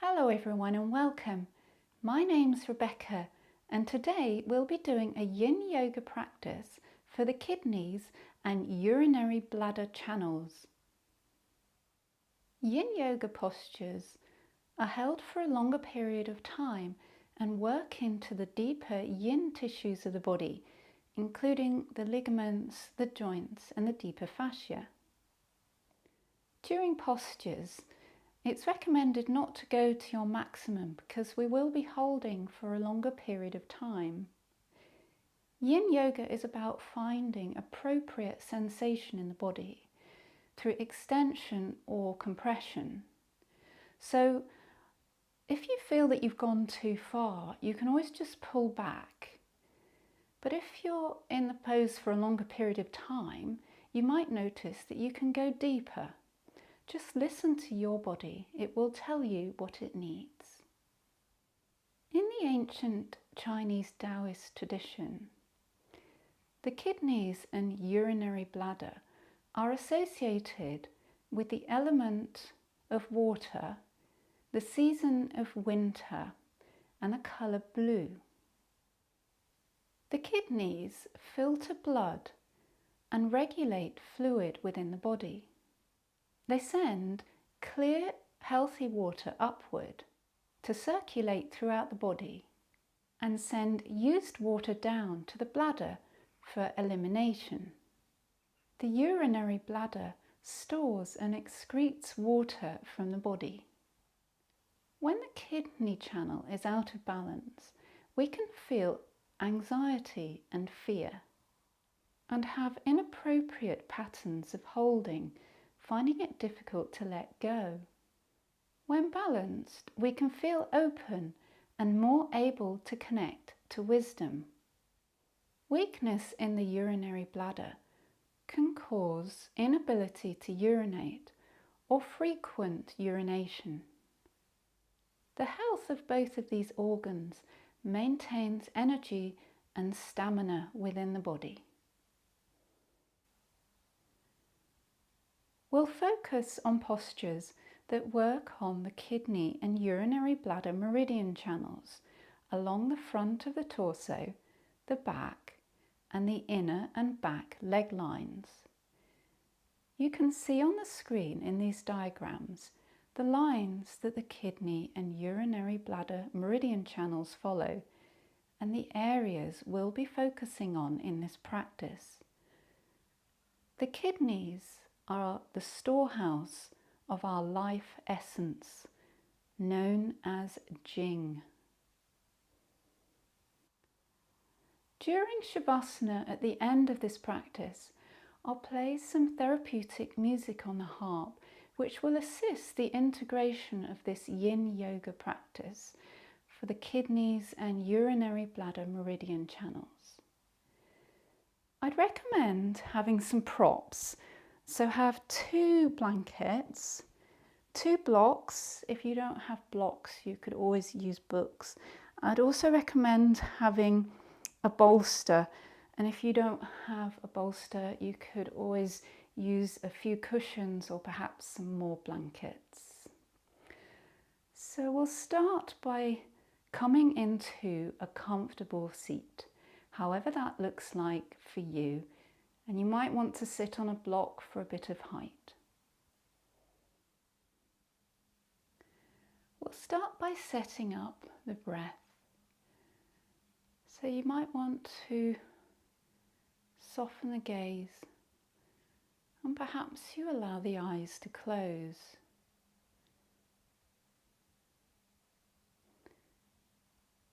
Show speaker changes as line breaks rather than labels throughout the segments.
Hello everyone and welcome. My name's Rebecca and today we'll be doing a Yin Yoga practice for the kidneys and urinary bladder channels. Yin Yoga postures are held for a longer period of time and work into the deeper yin tissues of the body, including the ligaments, the joints and the deeper fascia. During postures, it's recommended not to go to your maximum because we will be holding for a longer period of time. Yin Yoga is about finding appropriate sensation in the body through extension or compression. So if you feel that you've gone too far, you can always just pull back. But if you're in the pose for a longer period of time, you might notice that you can go deeper. Just listen to your body, it will tell you what it needs. In the ancient Chinese Taoist tradition, the kidneys and urinary bladder are associated with the element of water, the season of winter, and the colour blue. The kidneys filter blood and regulate fluid within the body. They send clear, healthy water upward to circulate throughout the body and send used water down to the bladder for elimination. The urinary bladder stores and excretes water from the body. When the kidney channel is out of balance, we can feel anxiety and fear and have inappropriate patterns of holding, finding it difficult to let go. When balanced, we can feel open and more able to connect to wisdom. Weakness in the urinary bladder can cause inability to urinate or frequent urination. The health of both of these organs maintains energy and stamina within the body. We'll focus on postures that work on the kidney and urinary bladder meridian channels along the front of the torso, the back, and the inner and back leg lines. You can see on the screen in these diagrams the lines that the kidney and urinary bladder meridian channels follow and the areas we'll be focusing on in this practice. The kidneys are the storehouse of our life essence, known as Jing. During Shavasana at the end of this practice, I'll play some therapeutic music on the harp, which will assist the integration of this Yin Yoga practice for the kidneys and urinary bladder meridian channels. I'd recommend having some props. So have 2 blankets, 2 blocks. If you don't have blocks, you could always use books. I'd also recommend having a bolster. And if you don't have a bolster, you could always use a few cushions or perhaps some more blankets. So we'll start by coming into a comfortable seat, however that looks like for you. And you might want to sit on a block for a bit of height. We'll start by setting up the breath. So you might want to soften the gaze and perhaps you allow the eyes to close.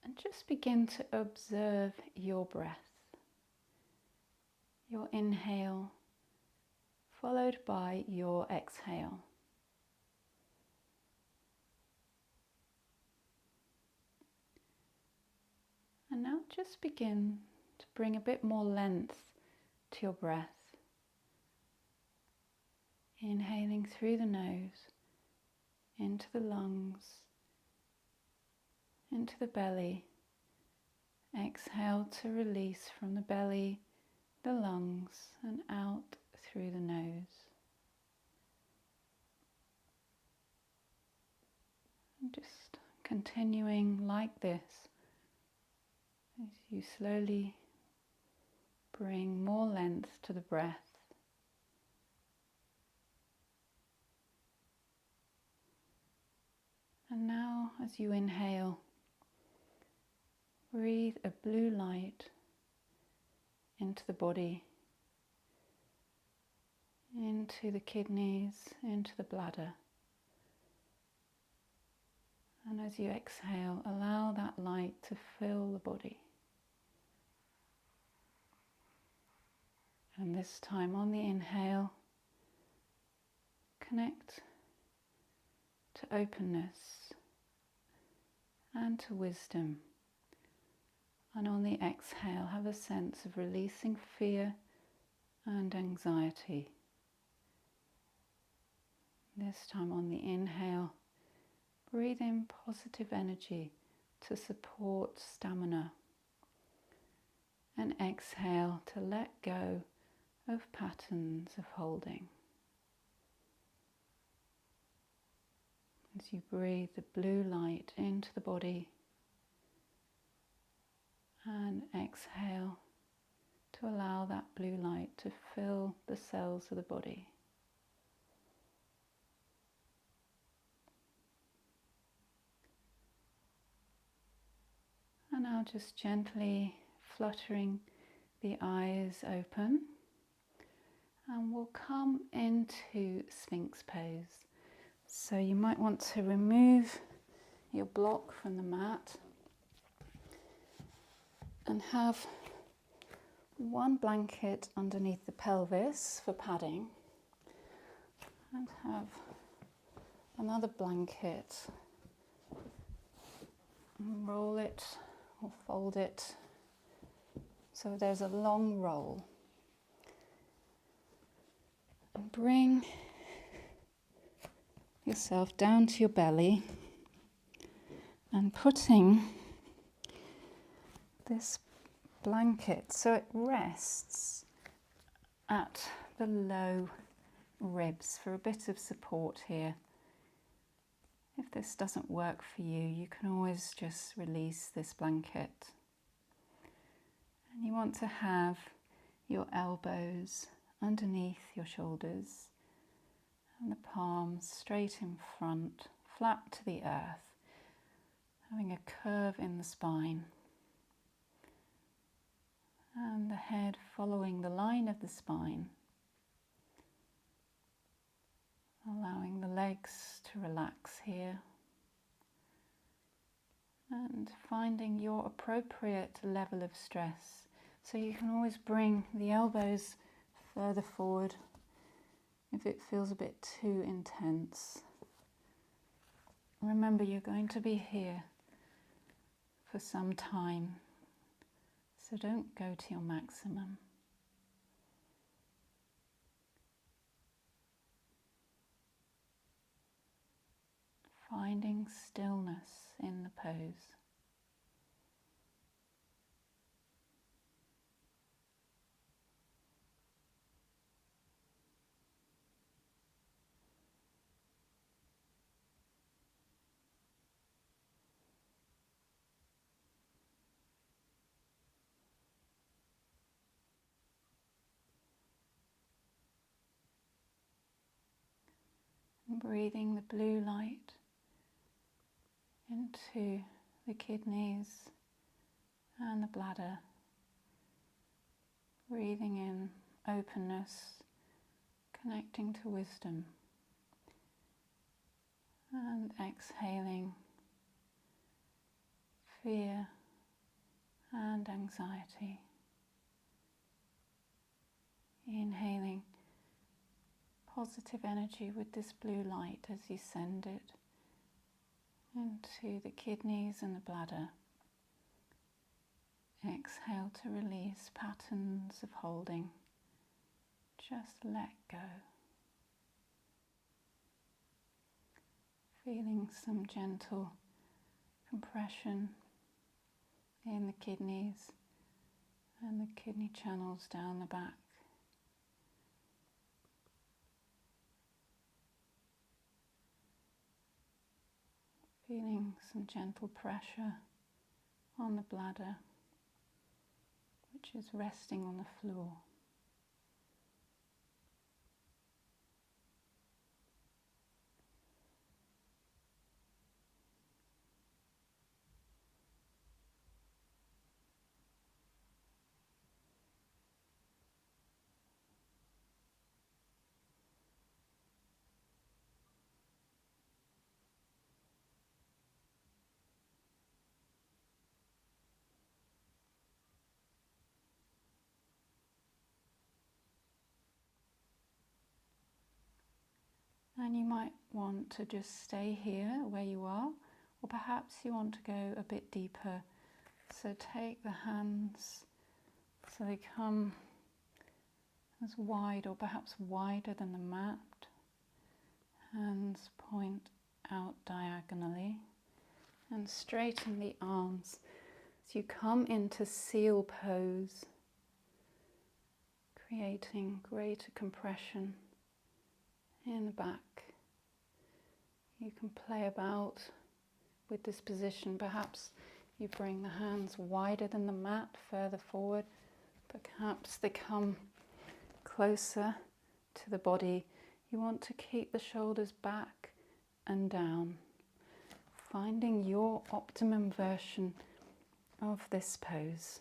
And just begin to observe your breath. Your inhale followed by your exhale. And now just begin to bring a bit more length to your breath. Inhaling through the nose, into the lungs, into the belly. Exhale to release from the belly, the lungs, and out through the nose. And just continuing like this as you slowly bring more length to the breath. And now, as you inhale, breathe a blue light into the body, into the kidneys, into the bladder. And as you exhale, allow that light to fill the body. And this time on the inhale, connect to openness and to wisdom. And on the exhale, have a sense of releasing fear and anxiety. This time on the inhale, breathe in positive energy to support stamina. And exhale to let go of patterns of holding. As you breathe the blue light into the body, and exhale to allow that blue light to fill the cells of the body. And now just gently fluttering the eyes open, and we'll come into Sphinx pose. So you might want to remove your block from the mat and have one blanket underneath the pelvis for padding, and have another blanket and roll it or fold it so there's a long roll. And bring yourself down to your belly and putting this blanket so it rests at the low ribs for a bit of support here. If this doesn't work for you, you can always just release this blanket. And you want to have your elbows underneath your shoulders and the palms straight in front, flat to the earth, having a curve in the spine. And the head following the line of the spine, allowing the legs to relax here, and finding your appropriate level of stress. So you can always bring the elbows further forward if it feels a bit too intense. Remember, you're going to be here for some time, so don't go to your maximum. Finding stillness in the pose. And breathing the blue light into the kidneys and the bladder. Breathing in openness, connecting to wisdom. And exhaling fear and anxiety. Inhaling positive energy with this blue light as you send it into the kidneys and the bladder. Exhale to release patterns of holding. Just let go. Feeling some gentle compression in the kidneys and the kidney channels down the back. Feeling some gentle pressure on the bladder, which is resting on the floor. And you might want to just stay here where you are, or perhaps you want to go a bit deeper. So take the hands so they come as wide or perhaps wider than the mat. Hands point out diagonally, and straighten the arms as you come into seal pose, creating greater compression in the back. You can play about with this position. Perhaps you bring the hands wider than the mat, further forward. Perhaps they come closer to the body. You want to keep the shoulders back and down, finding your optimum version of this pose.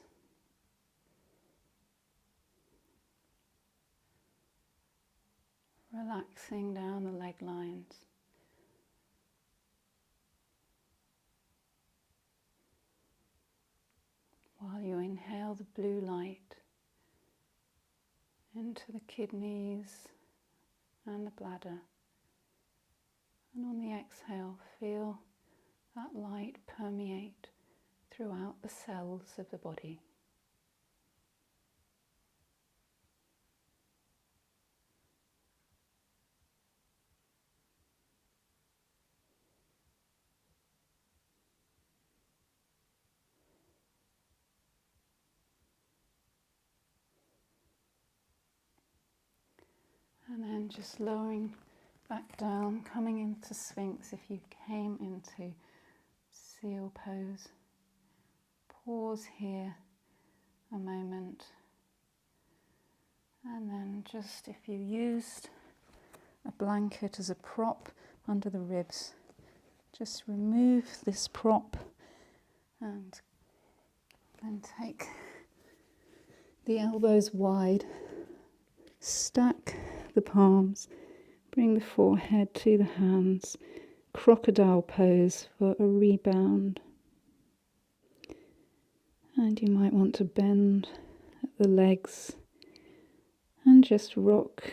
Relaxing down the leg lines. While you inhale the blue light into the kidneys and the bladder. And on the exhale, feel that light permeate throughout the cells of the body. And then just lowering back down, coming into Sphinx. If you came into seal pose, pause here a moment. And then just if you used a blanket as a prop under the ribs, just remove this prop and then take the elbows wide, stack the palms, bring the forehead to the hands, crocodile pose for a rebound. And you might want to bend at the legs and just rock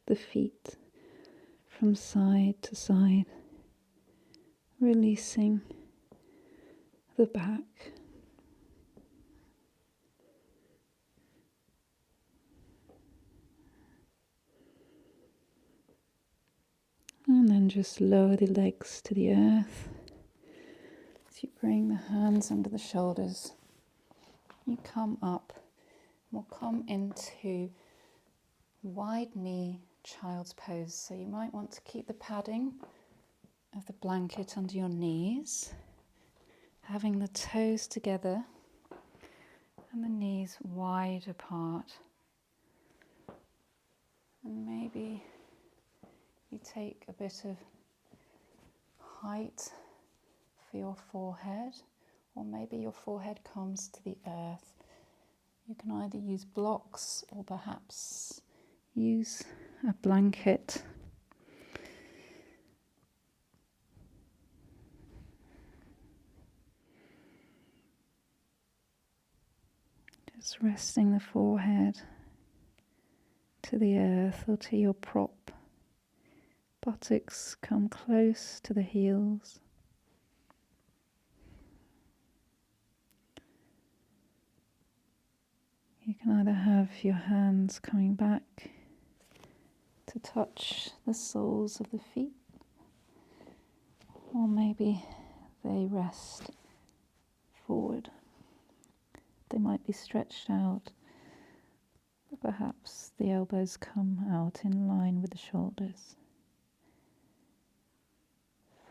the feet from side to side, releasing the back. And then just lower the legs to the earth. As you bring the hands under the shoulders, you come up. We'll come into wide knee child's pose. So you might want to keep the padding of the blanket under your knees, having the toes together and the knees wide apart. And maybe you take a bit of height for your forehead, or maybe your forehead comes to the earth. You can either use blocks or perhaps use a blanket. Just resting the forehead to the earth or to your prop. Buttocks come close to the heels. You can either have your hands coming back to touch the soles of the feet, or maybe they rest forward. They might be stretched out, but perhaps the elbows come out in line with the shoulders.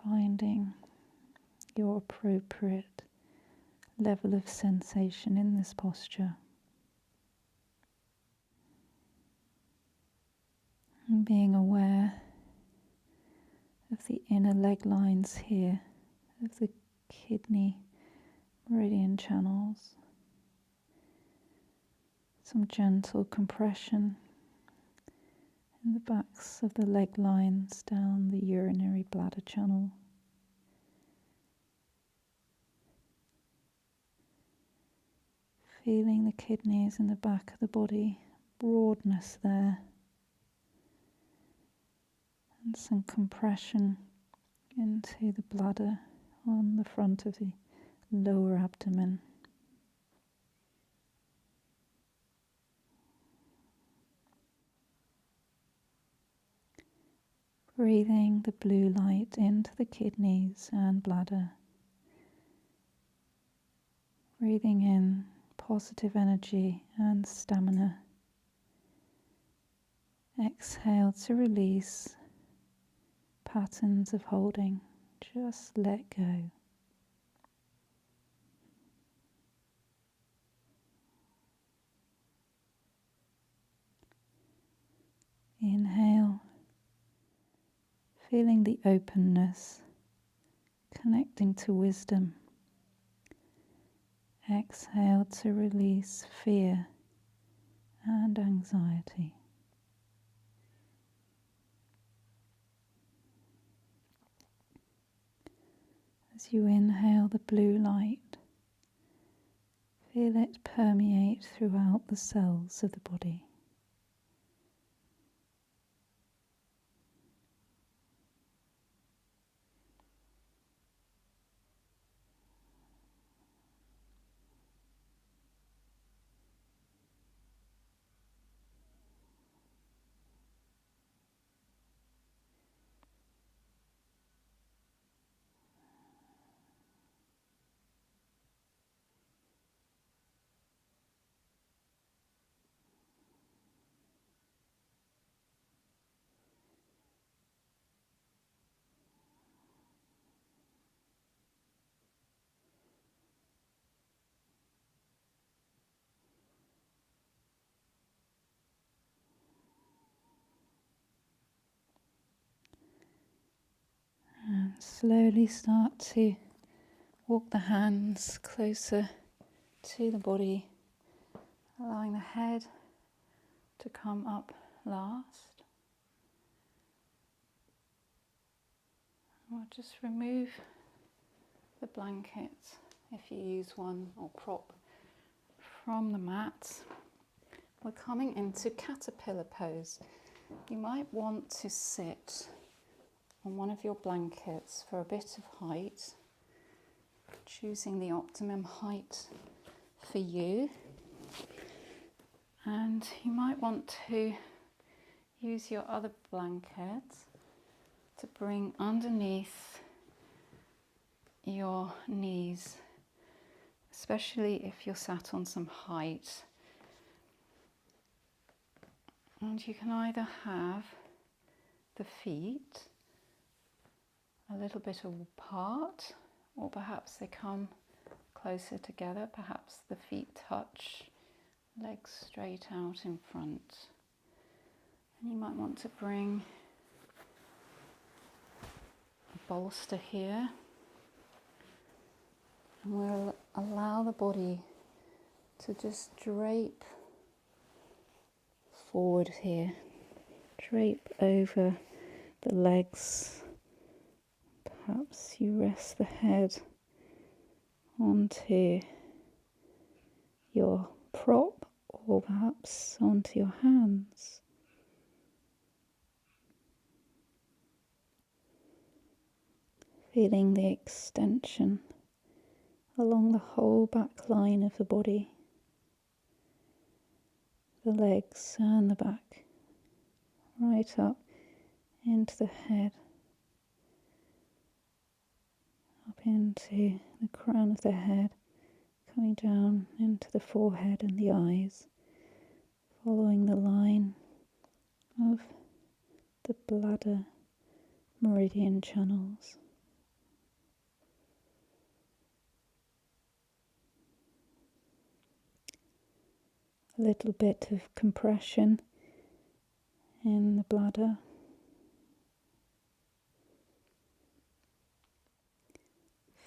Finding your appropriate level of sensation in this posture. And being aware of the inner leg lines here, of the kidney meridian channels. Some gentle compression in the backs of the leg lines down the urinary bladder channel. Feeling the kidneys in the back of the body, broadness there, and some compression into the bladder on the front of the lower abdomen. Breathing the blue light into the kidneys and bladder. Breathing in positive energy and stamina. Exhale to release patterns of holding. Just let go. Inhale, feeling the openness, connecting to wisdom. Exhale to release fear and anxiety. As you inhale the blue light, feel it permeate throughout the cells of the body. And slowly start to walk the hands closer to the body, allowing the head to come up last. We'll just remove the blanket, if you use one, or prop from the mat. We're coming into caterpillar pose. You might want to sit on one of your blankets for a bit of height, choosing the optimum height for you. And you might want to use your other blanket to bring underneath your knees, especially if you're sat on some height. And you can either have the feet a little bit apart, or perhaps they come closer together. Perhaps the feet touch, legs straight out in front. And you might want to bring a bolster here. And we'll allow the body to just drape forward here. Drape over the legs. Perhaps you rest the head onto your prop, or perhaps onto your hands. Feeling the extension along the whole back line of the body, the legs and the back, right up into the head, up into the crown of the head, coming down into the forehead and the eyes, following the line of the bladder meridian channels. a little bit of compression in the bladder.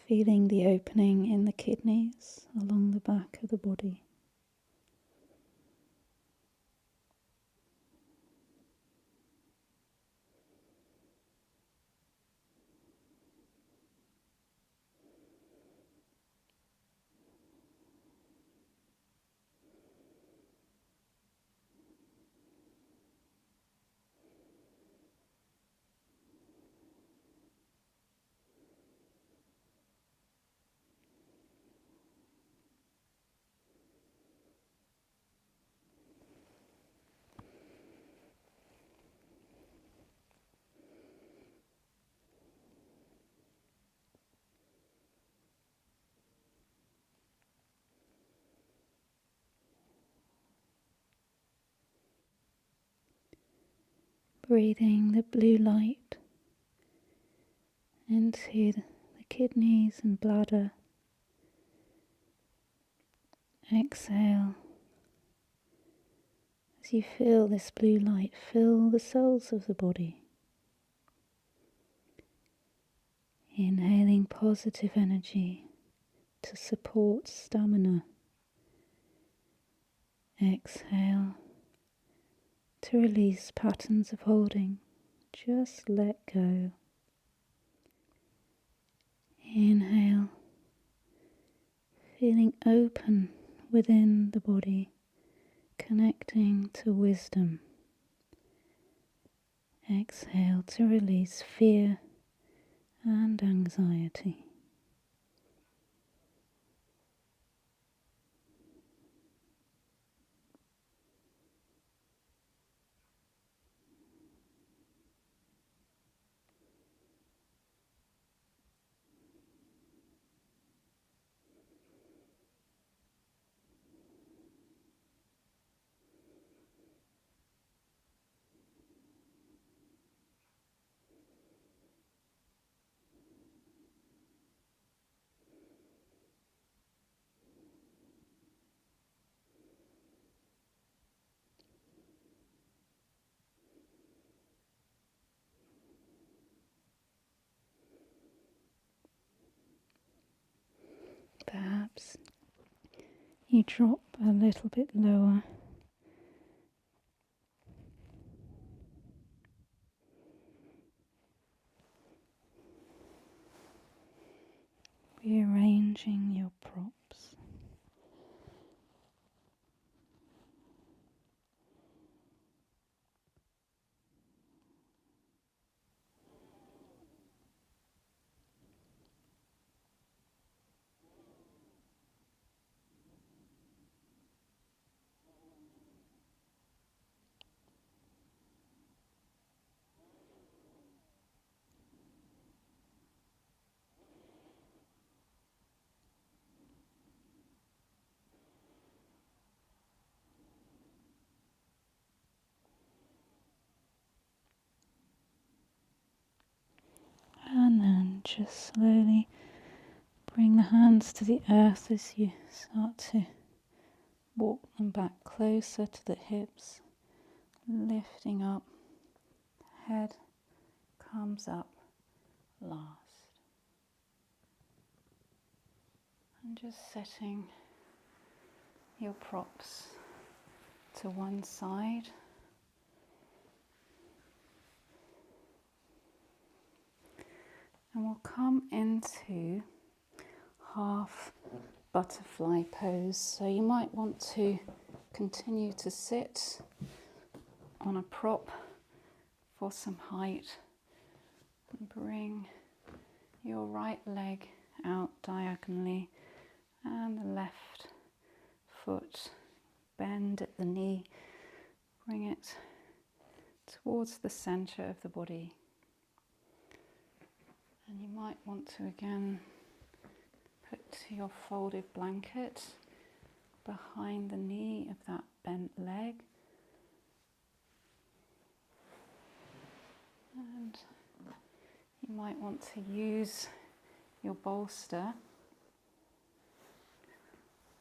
Feeling the opening in the kidneys along the back of the body. Breathing the blue light into the kidneys and bladder. Exhale as you feel this blue light fill the cells of the body. Inhaling positive energy to support stamina. Exhale to release patterns of holding. Just let go. Inhale, feeling open within the body, connecting to wisdom. Exhale to release fear and anxiety. Perhaps you drop a little bit lower. Rearranging your props. And then just slowly bring the hands to the earth as you start to walk them back closer to the hips, lifting up, head comes up last. And just setting your props to one side. And we'll come into half butterfly pose. So you might want to continue to sit on a prop for some height. And bring your right leg out diagonally and the left foot bend at the knee. Bring it towards the center of the body. And you might want to again put your folded blanket behind the knee of that bent leg. And you might want to use your bolster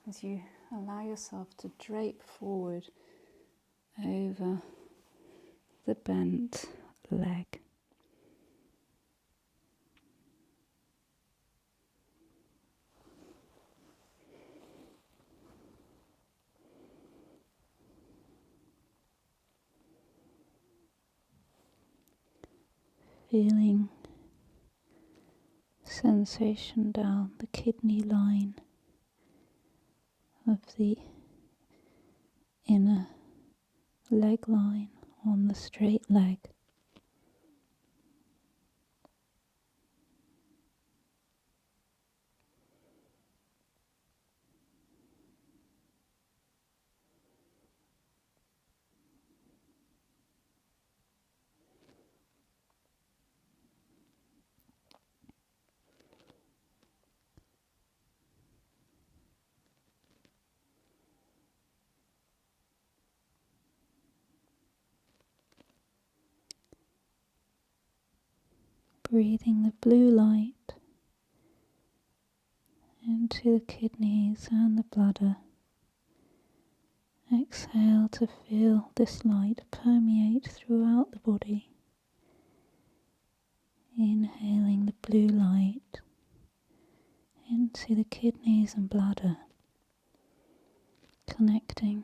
as you allow yourself to drape forward over the bent leg. Feeling sensation down the kidney line of the inner leg line on the straight leg. Breathing the blue light into the kidneys and the bladder. Exhale to feel this light permeate throughout the body. Inhaling the blue light into the kidneys and bladder, connecting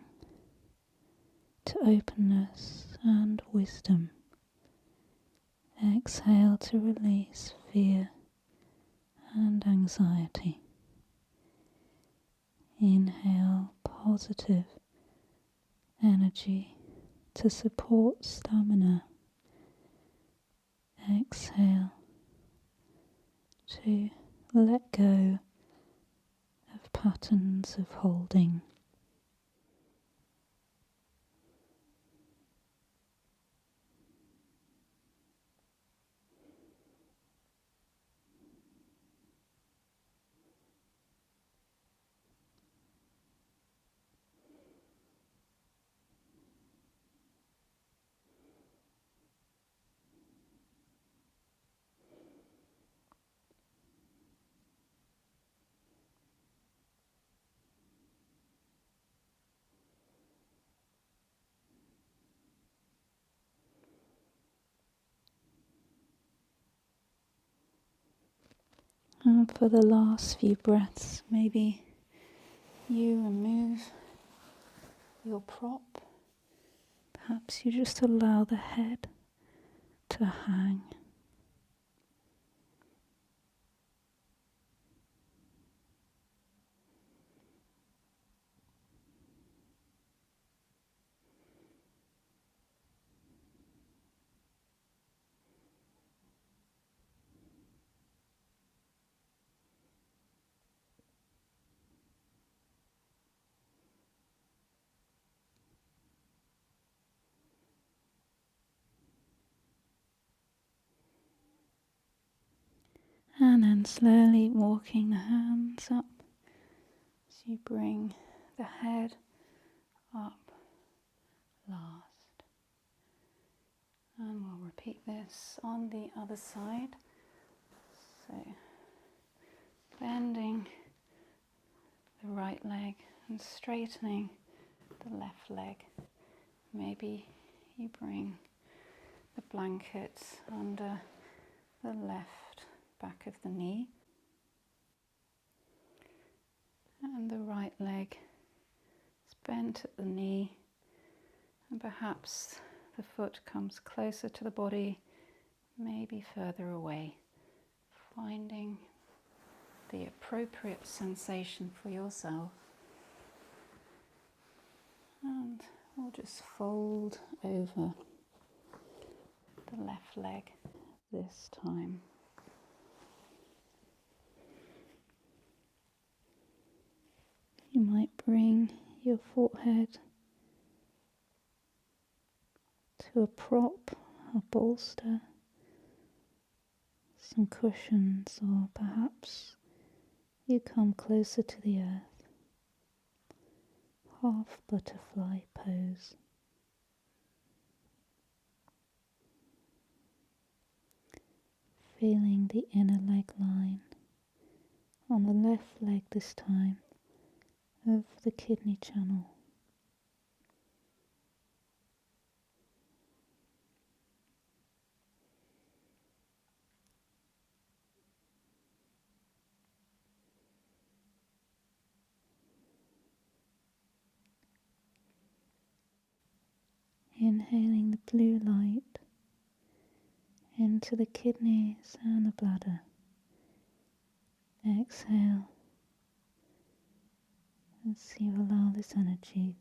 to openness and wisdom. Exhale to release fear and anxiety. Inhale positive energy to support stamina. Exhale to let go of patterns of holding. And for the last few breaths, maybe you remove your prop. Perhaps you just allow the head to hang. And then slowly walking the hands up as you bring the head up last. And we'll repeat this on the other side. So bending the right leg and straightening the left leg. Maybe you bring the blanket under the left back of the knee, and the right leg is bent at the knee, and perhaps the foot comes closer to the body, maybe further away, finding the appropriate sensation for yourself. And we'll just fold over the left leg this time. You might bring your forehead to a prop, a bolster, some cushions, or perhaps you come closer to the earth. Half butterfly pose. Feeling the inner leg line on the left leg this time, of the kidney channel. Inhaling the blue light into the kidneys and the bladder. Exhale as you allow this energy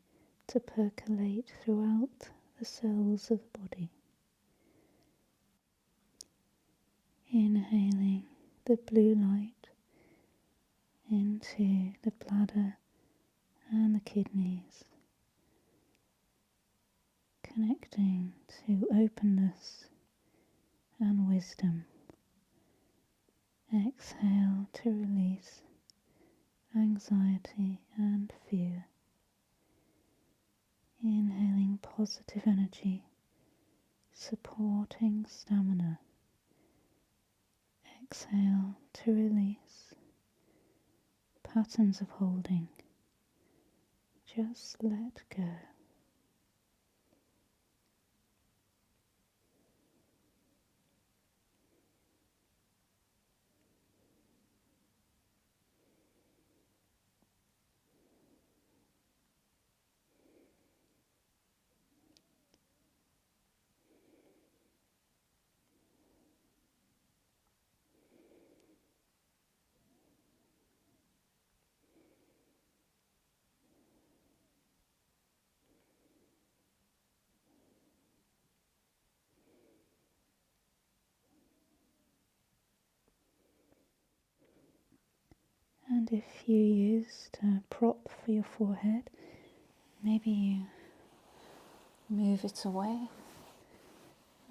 to percolate throughout the cells of the body. Inhaling the blue light into the bladder and the kidneys, connecting to openness and wisdom. Exhale to release anxiety and fear. Inhaling positive energy, supporting stamina. Exhale to release patterns of holding. Just let go. And if you used a prop for your forehead, maybe you move it away.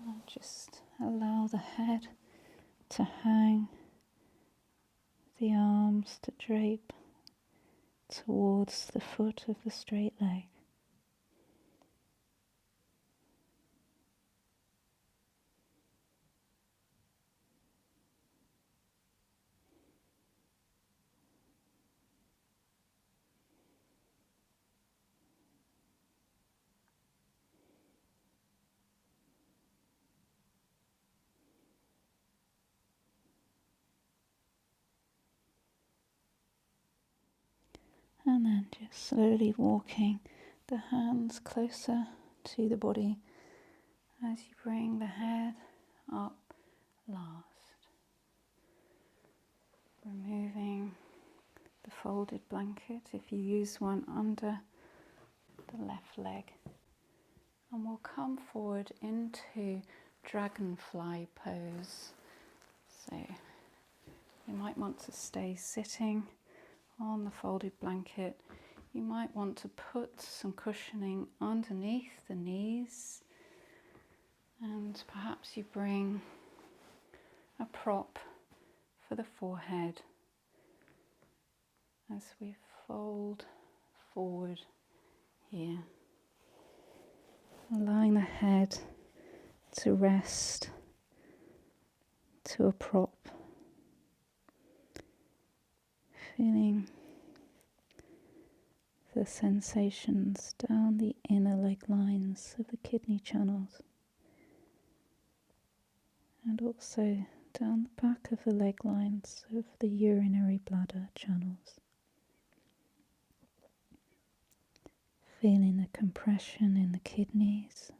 And just allow the head to hang, the arms to drape towards the foot of the straight leg. And then just slowly walking the hands closer to the body as you bring the head up last. Removing the folded blanket if you use one under the left leg. And we'll come forward into dragonfly pose. So you might want to stay sitting on the folded blanket. You might want to put some cushioning underneath the knees, and perhaps you bring a prop for the forehead as we fold forward here, allowing the head to rest to a prop. Feeling the sensations down the inner leg lines of the kidney channels, and also down the back of the leg lines of the urinary bladder channels. Feeling the compression in the kidneys,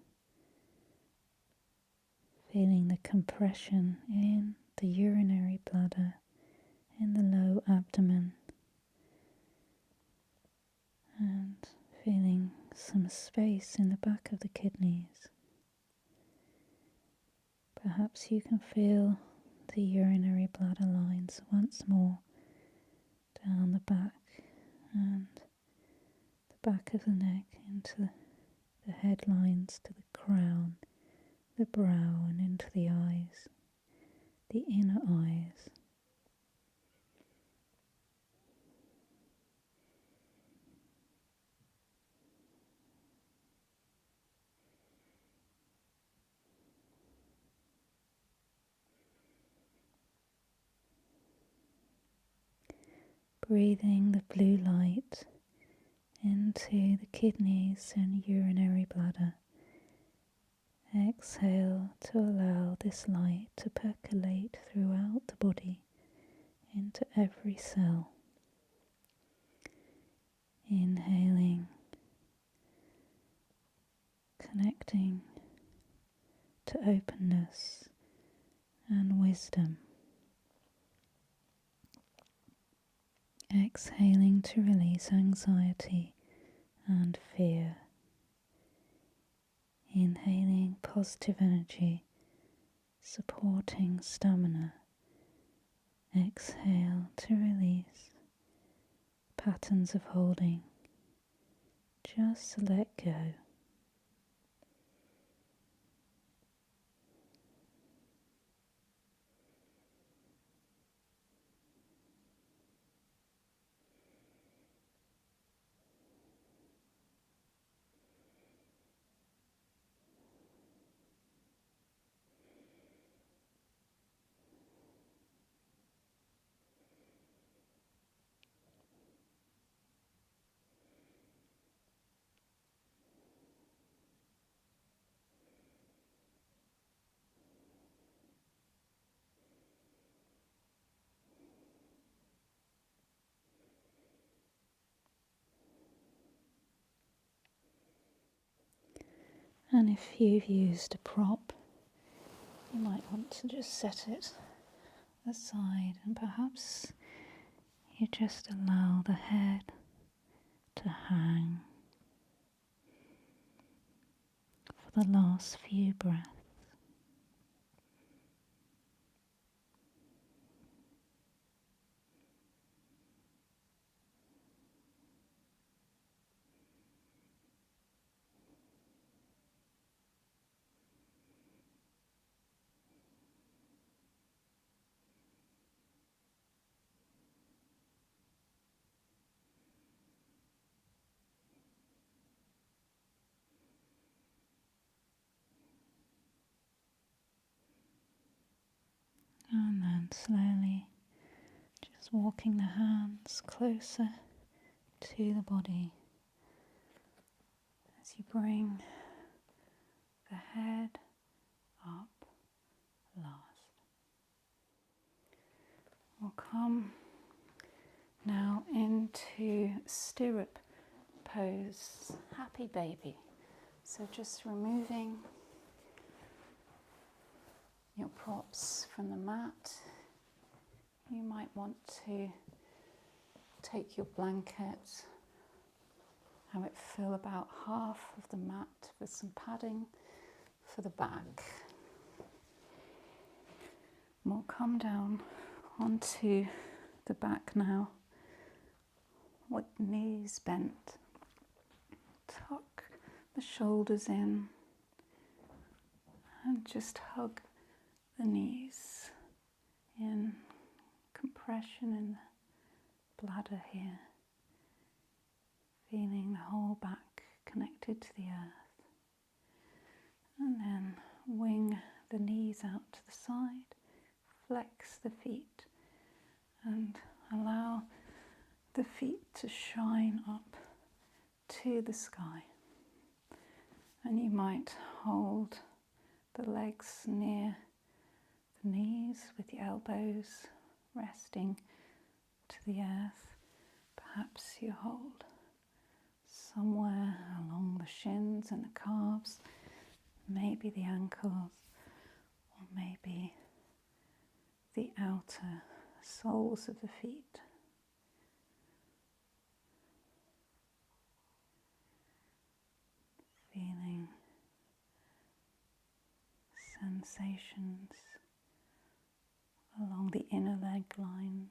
feeling the compression in the urinary bladder, in the low abdomen, and feeling some space in the back of the kidneys. Perhaps you can feel the urinary bladder lines once more down the back and the back of the neck into the head lines to the crown, the brow, and into the eyes, the inner eyes. Breathing the blue light
into the kidneys and urinary bladder. Exhale to allow this light to percolate throughout the body into every cell. Inhaling, connecting to openness and wisdom. Exhaling to release anxiety and fear. Inhaling positive energy, supporting stamina. Exhale to release patterns of holding. Just let go. And if you've used a prop, you might want to just set it aside, and perhaps you just allow the head to hang for the last few breaths. And then slowly just walking the hands closer to the body as you bring the head up last. We'll come now into stirrup pose, happy baby. So just removing your props from the mat. You might want to take your blanket, have it fill about half of the mat with some padding for the back. We'll come down onto the back now with knees bent. Tuck the shoulders in and just hug the knees in, compression in the bladder here, feeling the whole back connected to the earth. And then wing the knees out to the side, flex the feet and allow the feet to shine up to the sky. And you might hold the legs near the knees with the elbows resting to the earth. Perhaps you hold somewhere along the shins and the calves, maybe the ankles, or maybe the outer soles of the feet. Feeling sensations along the inner leg lines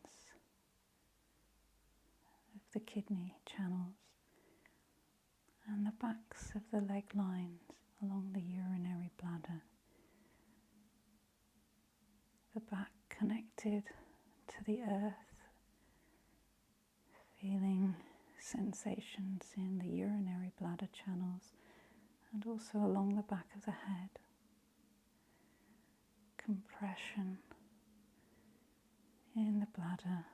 of the kidney channels and the backs of the leg lines along the urinary bladder. The back connected to the earth, feeling sensations in the urinary bladder channels and also along the back of the head. Compression in the bladder,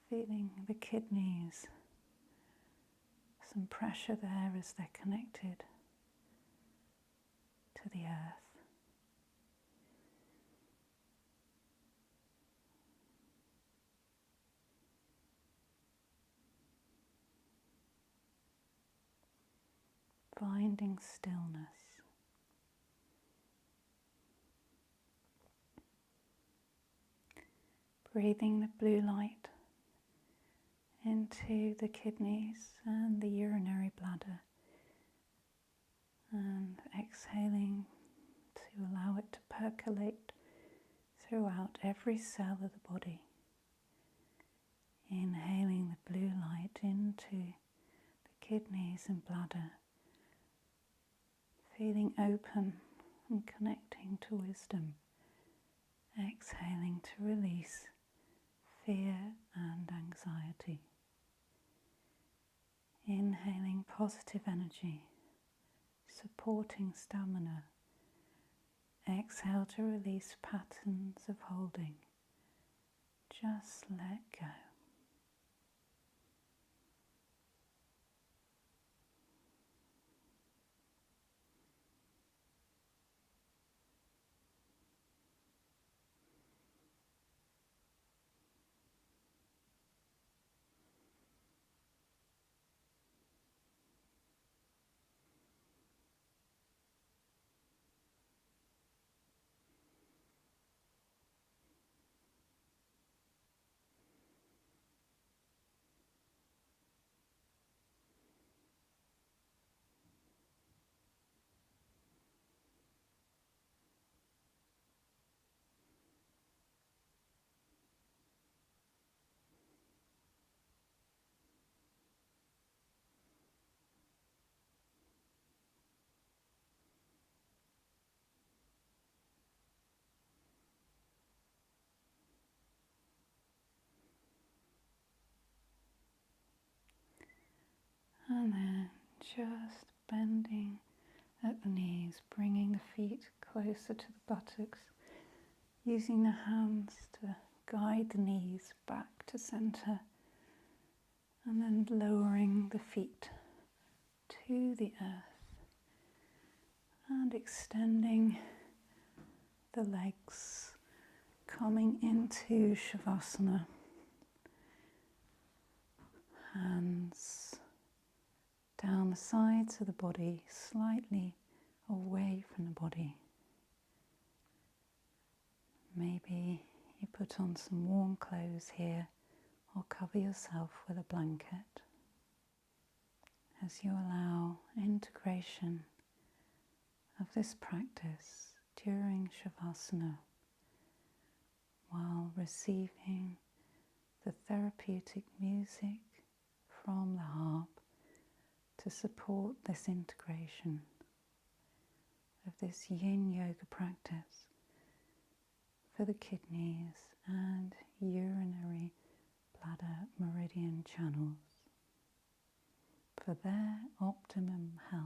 feeling the kidneys some pressure there as they're connected to the earth. Finding stillness. Breathing the blue light into the kidneys and the urinary bladder, and exhaling to allow it to percolate throughout every cell of the body. Inhaling the blue light into the kidneys and bladder, feeling open and connecting to wisdom. Exhaling to release fear and anxiety. Inhaling positive energy, supporting stamina. Exhale to release patterns of holding. Just let go. And then just bending at the knees, bringing the feet closer to the buttocks, using the hands to guide the knees back to center, and then lowering the feet to the earth and extending the legs, coming into Shavasana. Hands down the sides of the body, slightly away from the body. Maybe you put on some warm clothes here or cover yourself with a blanket. As you allow integration of this practice during Shavasana, while receiving the therapeutic music from the harp to support this integration of this Yin Yoga practice for the kidneys and urinary bladder meridian channels for their optimum health.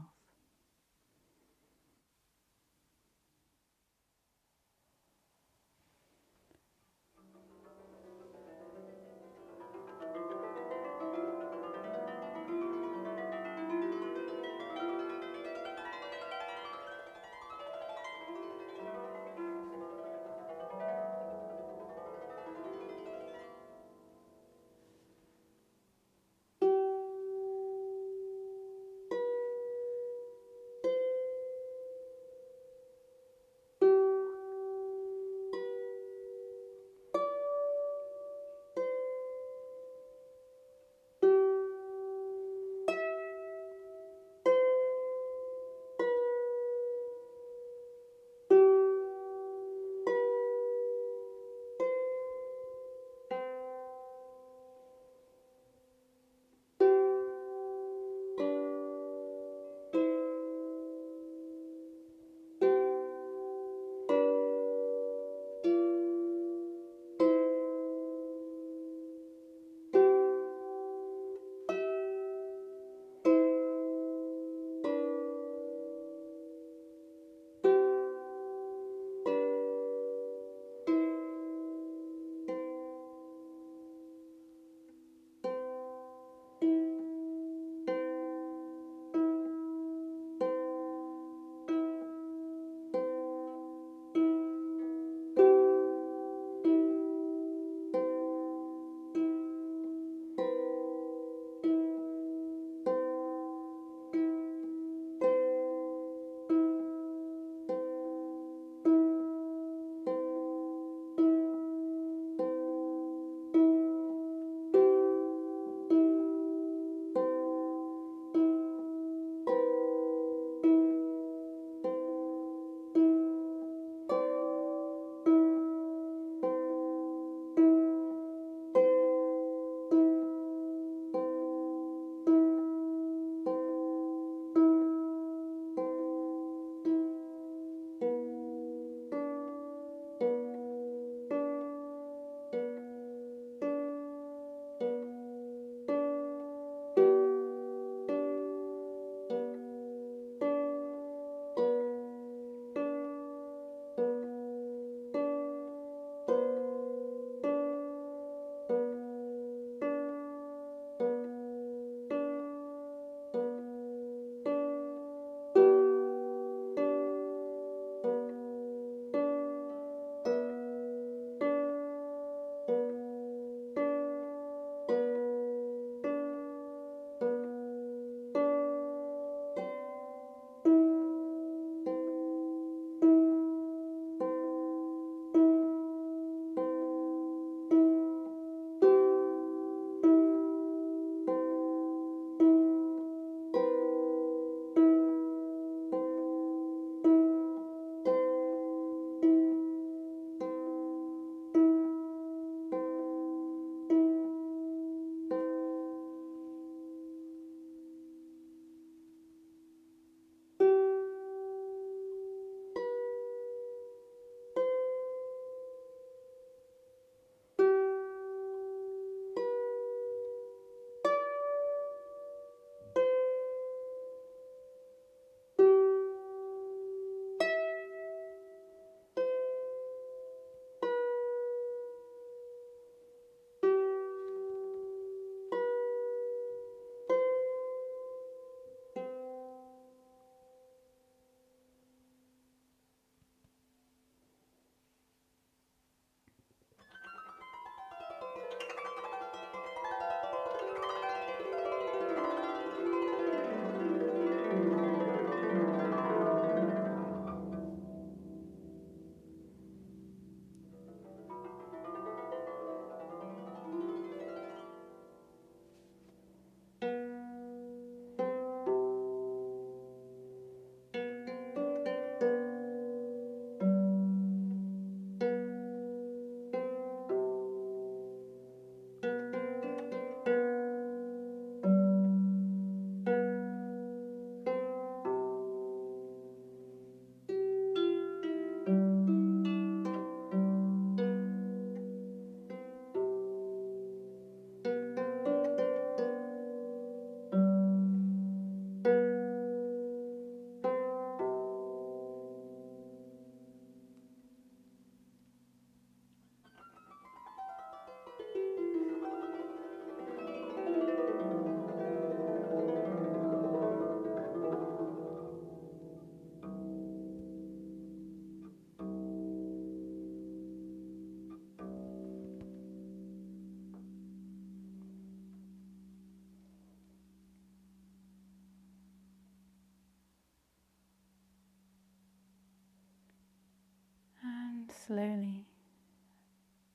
slowly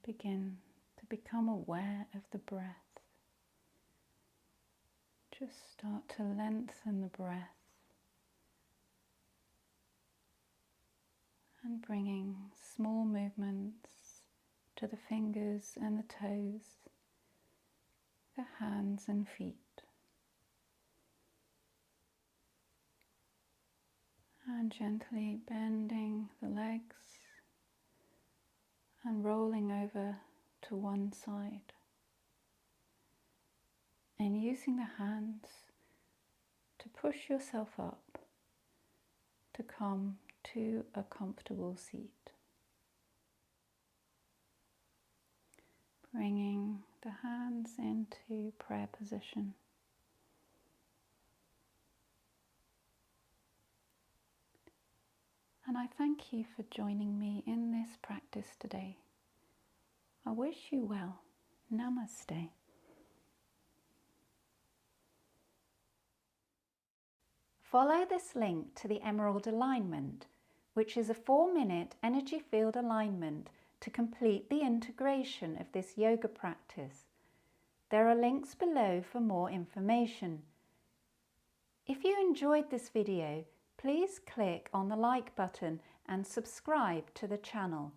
begin to become aware of the breath. Just start to lengthen the breath and bringing small movements to the fingers and the toes, the hands and feet. And gently bending the legs and rolling over to one side. And using the hands to push yourself up to come to a comfortable seat. Bringing the hands into prayer position. And I thank you for joining me in this practice today. I wish you well. Namaste. Follow this link to the Emerald Alignment, which is a 4-minute energy field alignment to complete the integration of this yoga practice. There are links below for more information. If you enjoyed this video, please click on the like button and subscribe to the channel.